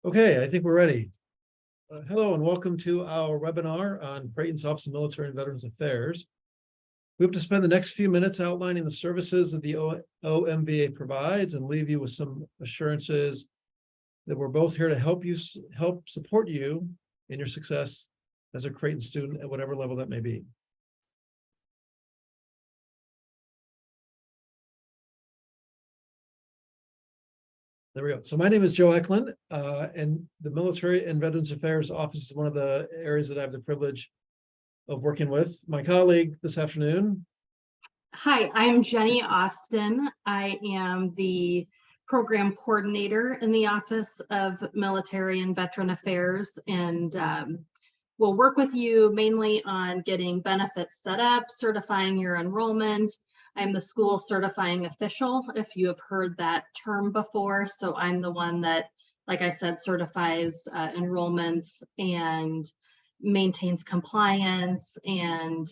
Okay, I think we're ready. Hello and welcome to our webinar on Creighton's Office of Military and Veterans Affairs. We hope to spend the next few minutes outlining the services that the OMVA provides and leave you with some assurances that we're both here to help support you in your success as a Creighton student at whatever level that may be. There we go. So my name is Joe Eklund, and the Military and Veterans Affairs Office is one of the areas that I have the privilege of working with. My colleague this afternoon. Hi, I'm Jenny Austin. I am the program coordinator in the Office of Military and Veteran Affairs, and we'll work with you mainly on getting benefits set up, certifying your enrollment. I'm the school certifying official, if you have heard that term before. So I'm the one that, like I said, certifies enrollments and maintains compliance and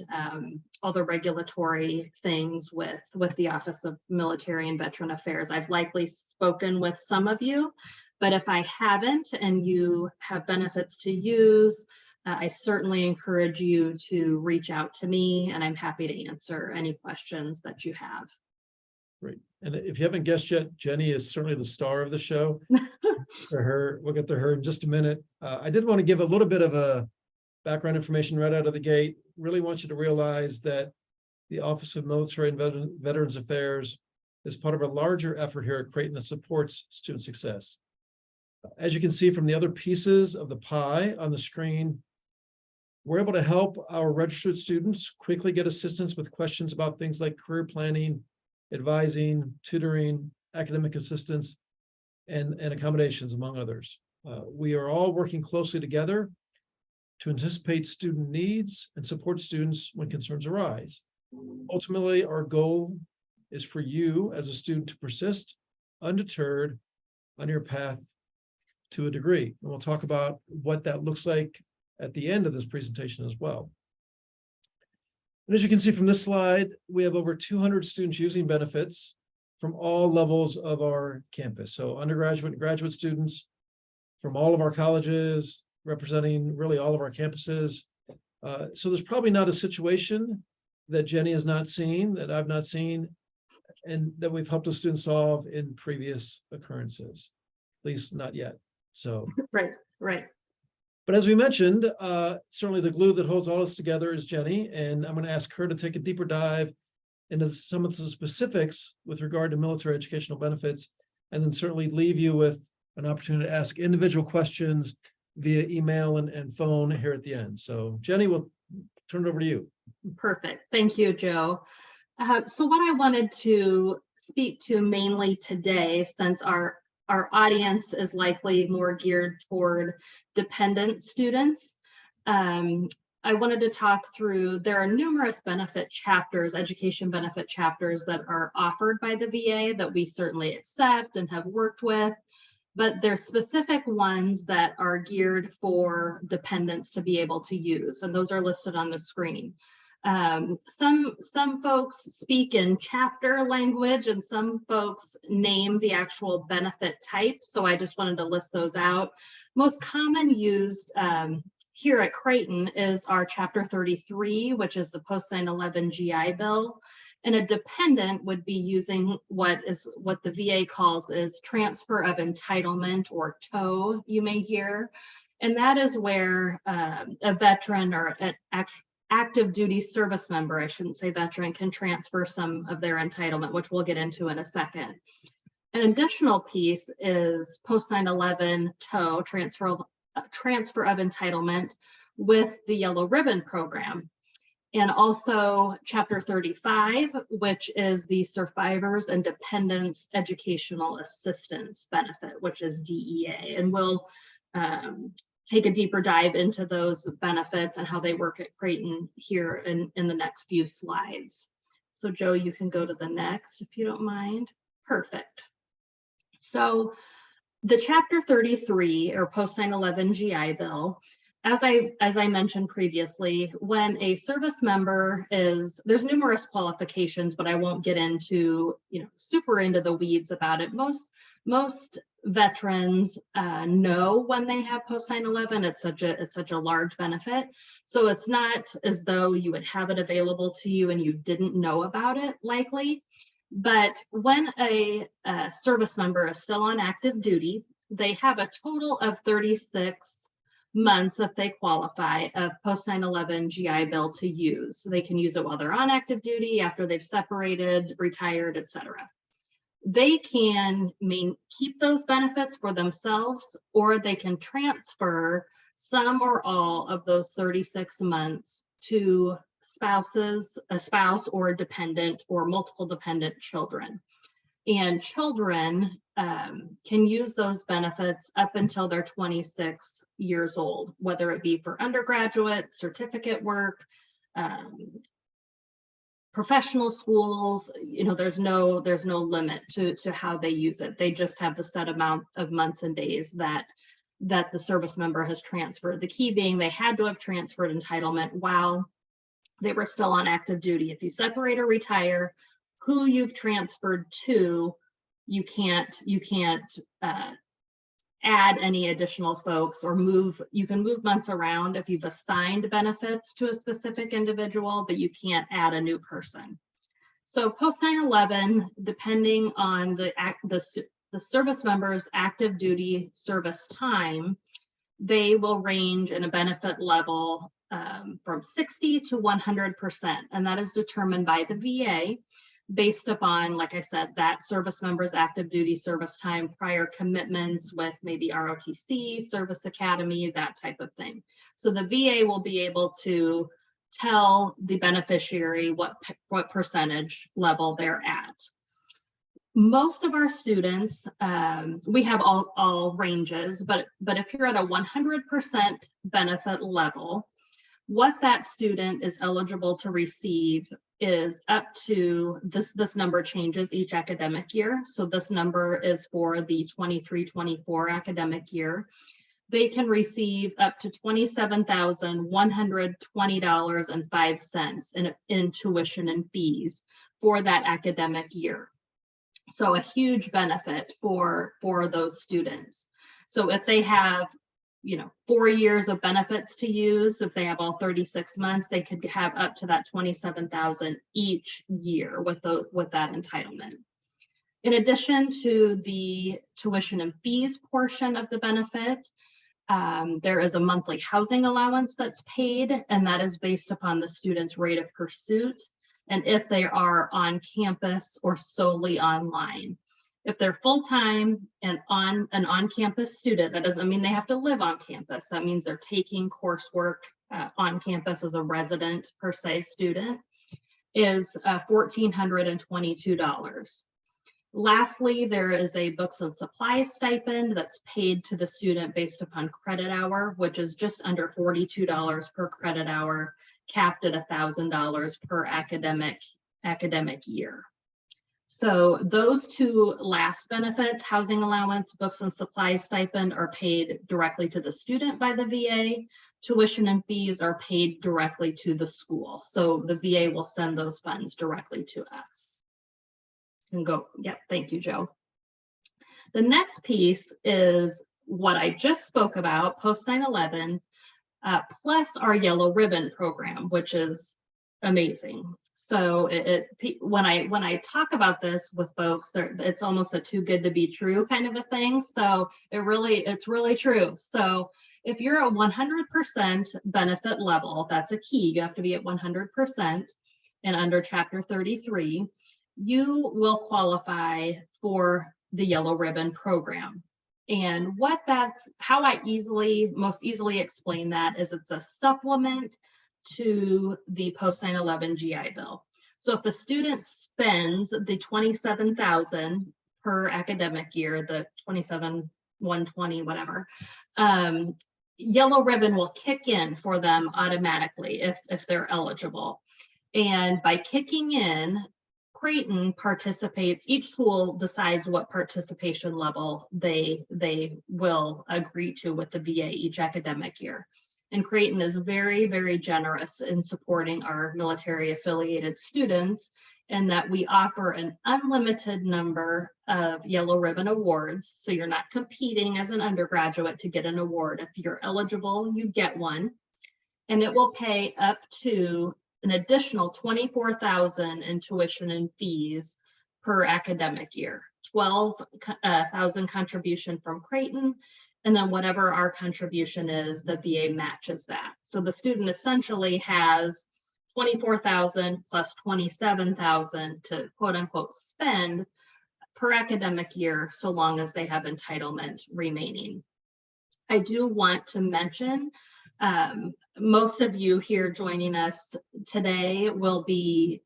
all the regulatory things with the Office of Military and Veteran Affairs. I've likely spoken with some of you, but if I haven't and you have benefits to use, I certainly encourage you to reach out to me, and I'm happy to answer any questions that you have. Great. And if you haven't guessed yet, Jenny is certainly the star of the show. We'll get to her in just a minute. I did want to give a little bit of a background information right out of the gate. Really want you to realize that the Office of Military and Veterans Affairs is part of a larger effort here at Creighton that supports student success. As you can see from the other pieces of the pie on the screen, we're able to help our registered students quickly get assistance with questions about things like career planning, advising, tutoring, academic assistance, and accommodations, among others. We are all working closely together to anticipate student needs and support students when concerns arise. Ultimately, our goal is for you as a student to persist undeterred on your path to a degree. And we'll talk about what that looks like at the end of this presentation as well. And as you can see from this slide, we have over 200 students using benefits from all levels of our campus. So undergraduate and graduate students from all of our colleges, representing really all of our campuses. So there's probably not a situation that Jenny has not seen, that I've not seen, and that we've helped a student solve in previous occurrences, at least not yet. So Right. But as we mentioned, certainly the glue that holds all this together is Jenny, and I'm going to ask her to take a deeper dive into some of the specifics with regard to military educational benefits, and then certainly leave you with an opportunity to ask individual questions via email and phone here at the end. So Jenny, we'll turn it over to you. Perfect. Thank you, Joe. So what I wanted to speak to mainly today, since our audience is likely more geared toward dependent students, I wanted to talk through, there are numerous benefit chapters, education benefit chapters that are offered by the VA that we certainly accept and have worked with, but there's specific ones that are geared for dependents to be able to use, and those are listed on the screen. Some folks speak in chapter language and some folks name the actual benefit type. So I just wanted to list those out. Most common used here at Creighton is our Chapter 33, which is the post 9/11 GI Bill. And a dependent would be using what the VA calls is transfer of entitlement, or TOE, you may hear. And that is where a veteran or an active duty service member, I shouldn't say veteran, can transfer some of their entitlement, which we'll get into in a second. An additional piece is post 9/11 TOE, transfer of entitlement, with the Yellow Ribbon program. And also Chapter 35, which is the Survivors and Dependents Educational Assistance Benefit, which is DEA. And we'll take a deeper dive into those benefits and how they work at Creighton here in the next few slides. So Joe, you can go to the next if you don't mind. Perfect. So the Chapter 33, or post 9/11 GI Bill, as I mentioned previously, when a service member there's numerous qualifications, but I won't get into, super into the weeds about it. Most veterans know when they have post 9/11. It's such a large benefit. So it's not as though you would have it available to you and you didn't know about it, likely. But when a service member is still on active duty, they have a total of 36 months, if they qualify, of post 9/11 GI Bill to use. So they can use it while they're on active duty, after they've separated, retired, etc. They can keep those benefits for themselves, or they can transfer some or all of those 36 months to a spouse or a dependent or multiple dependent children. And children can use those benefits up until they're 26 years old, whether it be for undergraduate, certificate work, professional schools. There's no limit to how they use it. They just have the set amount of months and days that the service member has transferred. The key being they had to have transferred entitlement while they were still on active duty. If you separate or retire, who you've transferred to, you can't add any additional folks or move. You can move months around if you've assigned benefits to a specific individual, but you can't add a new person. So post 9/11, depending on the service member's active duty service time, they will range in a benefit level from 60 to 100%, and that is determined by the VA based upon, like I said, that service member's active duty service time, prior commitments with maybe ROTC, Service Academy, that type of thing. So the VA will be able to tell the beneficiary what percentage level they're at. Most of our students, we have all ranges, but if you're at a 100% benefit level, what that student is eligible to receive is up to this number changes each academic year. So this number is for the 23-24 academic year. They can receive up to $27,120.05 in tuition and fees for that academic year. So a huge benefit for those students. So if they have 4 years of benefits to use, if they have all 36 months, they could have up to that $27,000 each year with that entitlement. In addition to the tuition and fees portion of the benefit, there is a monthly housing allowance that's paid, and that is based upon the student's rate of pursuit and if they are on campus or solely online. If they're full-time and an on-campus student, that doesn't mean they have to live on campus. That means they're taking coursework on campus as a resident per se student, is $1,422. Lastly, there is a books and supplies stipend that's paid to the student based upon credit hour, which is just under $42 per credit hour, capped at $1,000 per academic year. So those two last benefits, housing allowance, books and supplies stipend, are paid directly to the student by the VA. Tuition and fees are paid directly to the school. So the VA will send those funds directly to us. And go, yeah, thank you, Joe. The next piece is what I just spoke about, post 9/11, plus our Yellow Ribbon program, which is amazing. So when I talk about this with folks, it's almost a too good to be true kind of a thing. So it's really true. So if you're a 100% benefit level, that's a key. You have to be at 100% and under Chapter 33, you will qualify for the Yellow Ribbon program. And how I most easily explain that is it's a supplement to the post 9/11 GI Bill. So if the student spends the $27,000 per academic year, the $27,120, whatever, Yellow Ribbon will kick in for them automatically if they're eligible. And by kicking in, Creighton participates. Each school decides what participation level they will agree to with the VA each academic year. And Creighton is very, very generous in supporting our military affiliated students, and that we offer an unlimited number of Yellow Ribbon awards. So you're not competing as an undergraduate to get an award. If you're eligible, you get one. And it will pay up to an additional $24,000 in tuition and fees per academic year. 12,000 contribution from Creighton, and then whatever our contribution is, the VA matches that. So the student essentially has 24,000 plus 27,000 to quote unquote spend per academic year, so long as they have entitlement remaining. I do want to mention, most of you here joining us today will be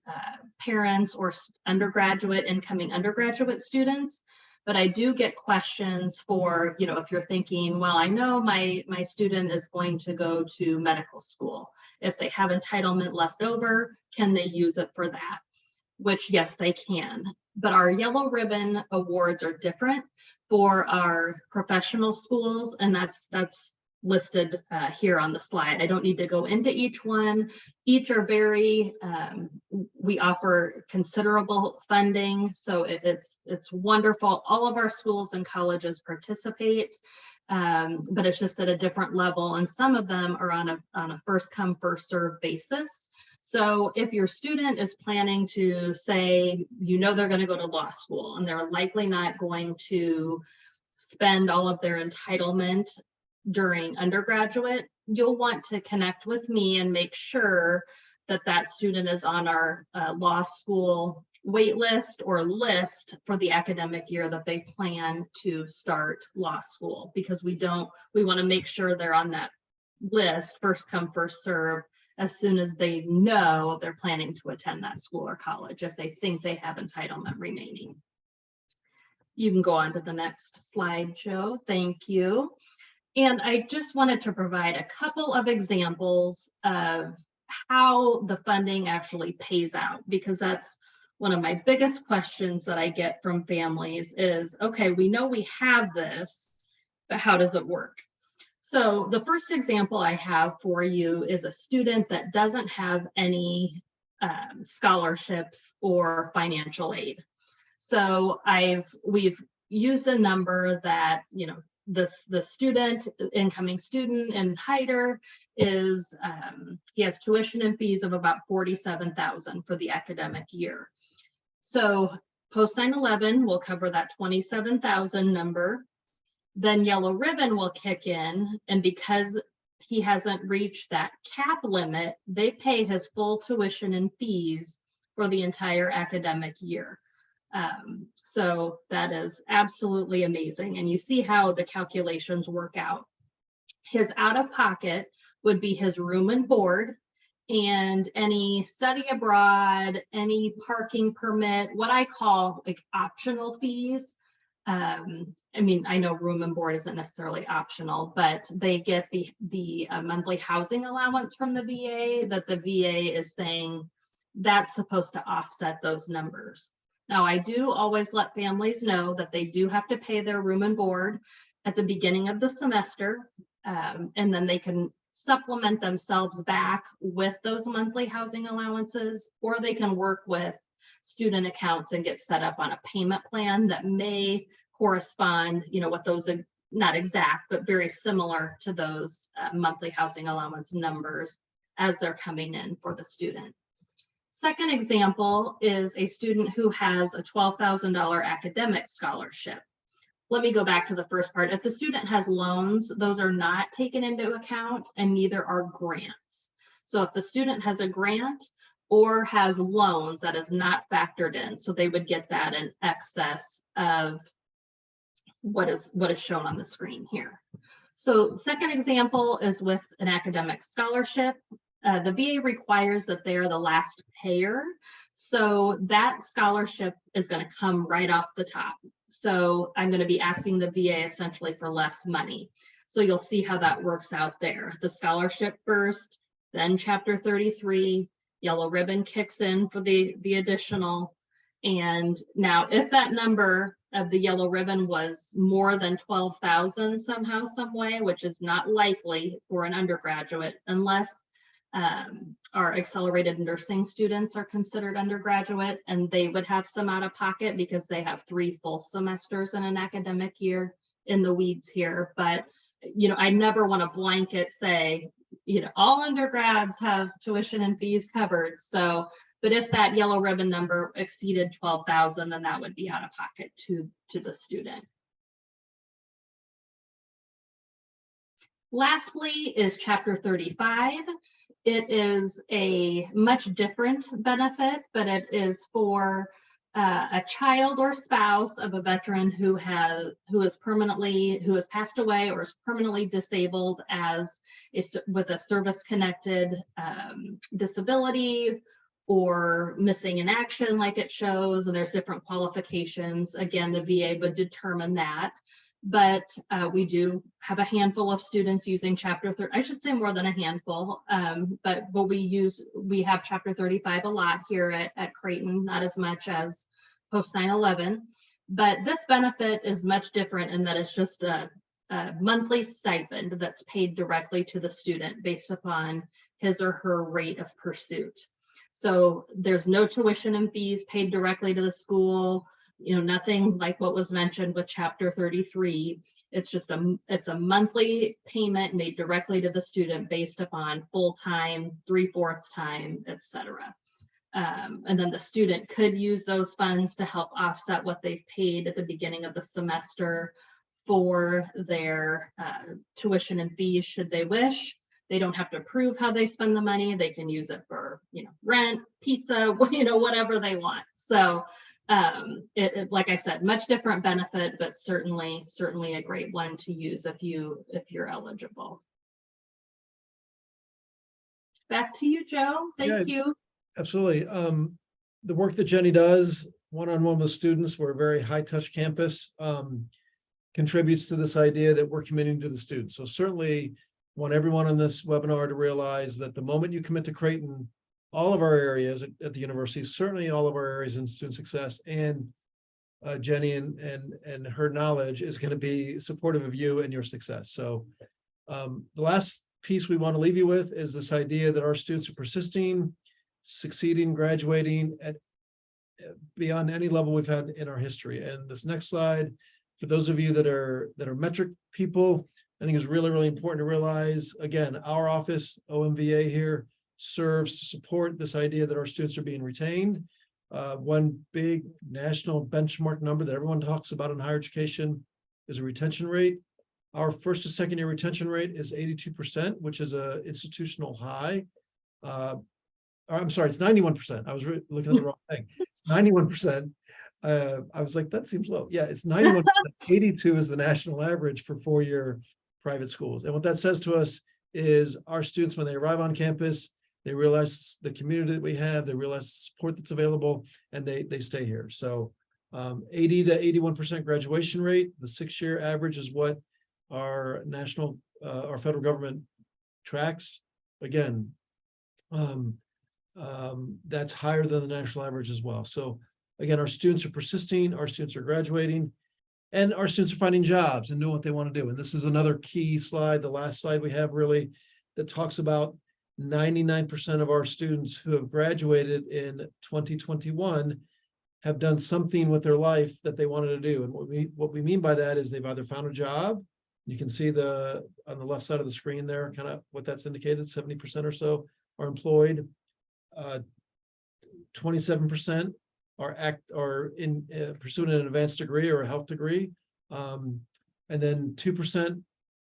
parents or undergraduate, incoming undergraduate students, but I do get questions for, if you're thinking, well, I know my student is going to go to medical school. If they have entitlement left over, can they use it for that? Which, yes, they can. But our Yellow Ribbon awards are different for our professional schools, and that's listed here on the slide. I don't need to go into each one. Each are very, we offer considerable funding, so it's wonderful. All of our schools and colleges participate, but it's just at a different level, and some of them are on a first come, first serve basis. So if your student is planning to say, they're going to go to law school and they're likely not going to spend all of their entitlement during undergraduate, you'll want to connect with me and make sure that that student is on our law school wait list or list for the academic year that they plan to start law school, because we want to make sure they're on that list, first come, first serve, as soon as they know they're planning to attend that school or college, if they think they have entitlement remaining. You can go on to the next slide, Joe. Thank you. And I just wanted to provide a couple of examples of how the funding actually pays out, because that's one of my biggest questions that I get from families is, okay, we know we have this, but how does it work? So the first example I have for you is a student that doesn't have any scholarships or financial aid. So we've used a number that, the student, incoming student in Hyder is, he has tuition and fees of about $47,000 for the academic year. So post 9/11 will cover that $27,000 number. Then Yellow Ribbon will kick in, and because he hasn't reached that cap limit, they pay his full tuition and fees for the entire academic year. So that is absolutely amazing. And you see how the calculations work out. His out-of-pocket would be his room and board, and any study abroad, any parking permit, what I call like optional fees. I know room and board isn't necessarily optional, but they get the monthly housing allowance from the VA that the VA is saying that's supposed to offset those numbers. Now, I do always let families know that they do have to pay their room and board at the beginning of the semester, and then they can supplement themselves back with those monthly housing allowances, or they can work with student accounts and get set up on a payment plan that may correspond, with those, not exact, but very similar to those monthly housing allowance numbers as they're coming in for the student. Second example is a student who has a $12,000 academic scholarship. Let me go back to the first part. If the student has loans, those are not taken into account, and neither are grants. So if the student has a grant or has loans, that is not factored in. So they would get that in excess of what is shown on the screen here. So second example is with an academic scholarship. The VA requires that they are the last payer. So that scholarship is going to come right off the top. So I'm going to be asking the VA essentially for less money. So you'll see how that works out there. The scholarship first, then Chapter 33, Yellow Ribbon kicks in for the additional. And now if that number the yellow ribbon was more than 12,000 somehow, some way, which is not likely for an undergraduate unless our accelerated nursing students are considered undergraduate, and they would have some out of pocket because they have 3 full semesters in an academic year. In the weeds here, but I never want to blanket say, all undergrads have tuition and fees covered. So, but if that yellow ribbon number exceeded 12,000, then that would be out of pocket to the student. Lastly is Chapter 35. It is a much different benefit, but it is for a child or spouse of a veteran who has passed away or is permanently disabled with a service-connected disability or missing in action, like it shows, and there's different qualifications. Again, the VA would determine that. But we do have a handful of students using Chapter 30. I should say more than a handful, but we have Chapter 35 a lot here at Creighton, not as much as post 9/11. But this benefit is much different in that it's just a monthly stipend that's paid directly to the student based upon his or her rate of pursuit. So there's no tuition and fees paid directly to the school. Nothing like what was mentioned with Chapter 33. It's just it's a monthly payment made directly to the student based upon full-time, 3/4 time, etc. And then the student could use those funds to help offset what they've paid at the beginning of the semester for their tuition and fees, should they wish. They don't have to prove how they spend the money. They can use it for, rent, pizza, whatever they want. So like I said, much different benefit, but certainly a great one to use if you're eligible. Back to you, Joe. Thank you. Absolutely. The work that Jenny does one-on-one with students, we're a very high-touch campus, contributes to this idea that we're committing to the students. So certainly want everyone on this webinar to realize that the moment you commit to Creighton, all of our areas at the university, certainly all of our areas in student success, and Jenny and her knowledge is going to be supportive of you and your success. So the last piece we want to leave you with is this idea that our students are persisting, succeeding, graduating at beyond any level we've had in our history. And this next slide, for those of you that are metric people, I think is really, really important to realize, again, our office, OMVA here, serves to support this idea that our students are being retained. One big national benchmark number that everyone talks about in higher education is a retention rate. Our first to second year retention rate is 82%, which is an institutional high. I'm sorry, it's 91%. I was looking at the wrong thing. It's 91%. I was like, that seems low. Yeah, it's 91%. 82 is the national average for 4-year private schools. And what that says to us is our students, when they arrive on campus, they realize the community that we have, they realize the support that's available, and they stay here. So 80 to 81% graduation rate. The 6-year average is what our our federal government tracks. Again, that's higher than the national average as well. So again, our students are persisting, our students are graduating, and our students are finding jobs and doing what they want to do. And this is another key slide, the last slide we have really, that talks about 99% of our students who have graduated in 2021 have done something with their life that they wanted to do. And what we mean by that is they've either found a job. You can see on the left side of the screen there, kind of what that's indicated, 70% or so are employed. 27% are pursuing an advanced degree or a health degree. And then 2%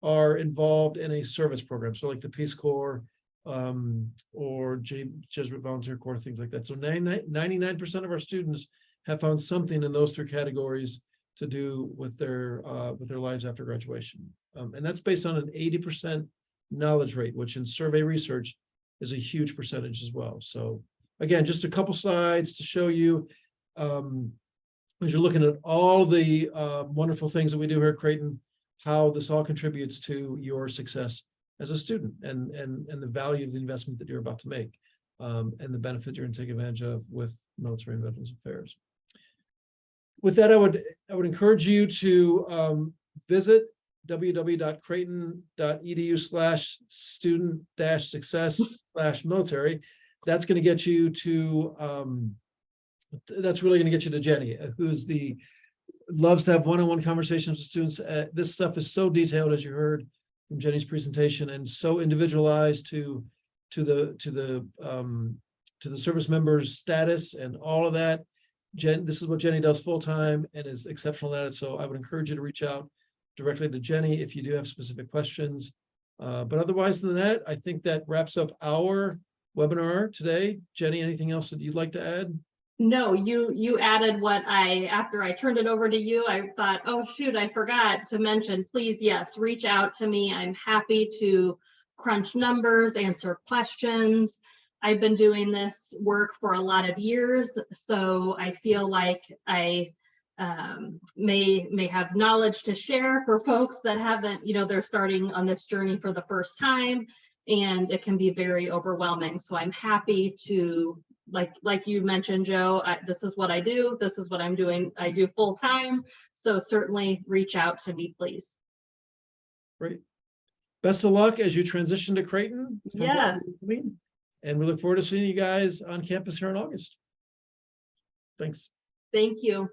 are involved in a service program. So like the Peace Corps, or Jesuit Volunteer Corps, things like that. So 99% of our students have found something in those 3 categories to do with their lives after graduation. And that's based on an 80% knowledge rate, which in survey research is a huge percentage as well. So again, just a couple slides to show you, as you're looking at all the wonderful things that we do here at Creighton, how this all contributes to your success as a student and the value of the investment that you're about to make, and the benefit you're going to take advantage of with Military and Veterans Affairs. with that, I would encourage you to visit www.creighton.edu/student-success/military. That's going to get you to that's really going to get you to Jenny, who's loves to have one-on-one conversations with students. This stuff is so detailed, as you heard from Jenny's presentation, and so individualized to the service members' status and all of that. This is what Jenny does full time and is exceptional at it. So I would encourage you to reach out directly to Jenny if you do have specific questions. But otherwise than that, I think that wraps up our webinar today. Jenny, anything else that you'd like to add? No, you added what after I turned it over to you, I thought, oh shoot, I forgot to mention, please, yes, reach out to me. I'm happy to crunch numbers, answer questions. I've been doing this work for a lot of years, so I feel like I may have knowledge to share for folks that haven't, they're starting on this journey for the first time, and it can be very overwhelming. So I'm happy to, like you mentioned, Joe, this is what I do. This is what I'm doing. I do full time. So certainly reach out to me, please. Great. Best of luck as you transition to Creighton. Yes. And we look forward to seeing you guys on campus here in August. Thanks. Thank you.